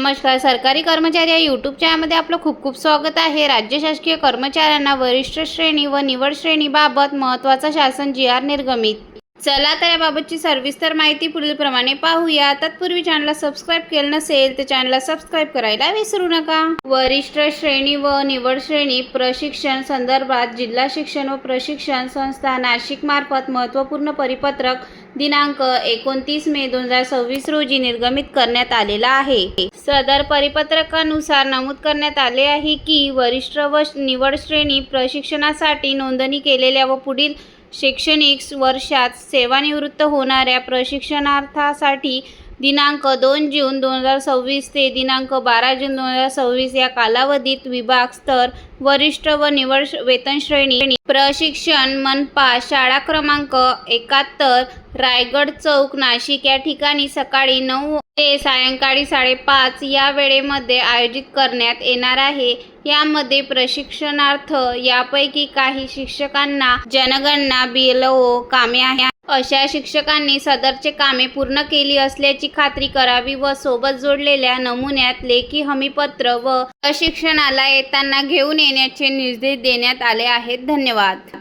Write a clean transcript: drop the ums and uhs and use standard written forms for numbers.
नमस्कार. सरकारी कर्मचारी या यूट्यूब चॅनलमध्ये आपलं खूप खूप स्वागत आहे. राज्य शासकीय कर्मचाऱ्यांना वरिष्ठ श्रेणी व निवड श्रेणीबाबत महत्त्वाचा शासन जी.आर. निर्गमित. चला तर याबाबतची सविस्तर माहिती पुढीलप्रमाणे पाहूया. तत्पूर्वी चॅनलला सबस्क्राईब केलं नसेल तर चॅनलला सबस्क्राईब करायला विसरू नका. वरिष्ठ श्रेणी व निवड श्रेणी प्रशिक्षण संदर्भात जिल्हा शिक्षण व प्रशिक्षण संस्था नाशिक मार्फत महत्त्वपूर्ण परिपत्रक दिनांक 29 मे 2026 रोजी निर्गमित करण्यात आलेला आहे. सदर परिपत्रकानुसार नमूद करण्यात आले आहे की वरिष्ठ व निवड श्रेणी प्रशिक्षणासाठी नोंदणी केलेल्या व पुढील शैक्षणिक वर्षात सेवानिवृत्त होणाऱ्या प्रशिक्षणार्थींसाठी दिनांक 2 जून 2026 ते दिनांक 12 जून 2026 या कालावधीत विभाग स्तर वरिष्ठ व निवड वेतन श्रेणी प्रशिक्षण मनपा शाळा क्रमांक 71 रायगड चौक नाशिक या ठिकाणी सकाळी 9 ते सायंकाळी 5:30 या वेळेमध्ये आयोजित करण्यात येणार आहे. यामध्ये प्रशिक्षणार्थ यापैकी काही शिक्षकांना जनगणना BLO कामे आहे अशा शिक्षकांनी सदरचे कामे पूर्ण केली असल्याची खात्री करावी व सोबत जोडलेल्या नमुन्यात लेखी हमीपत्र व प्रशिक्षणाला येताना घेऊन येण्याचे निर्देश देण्यात आले आहेत. धन्यवाद.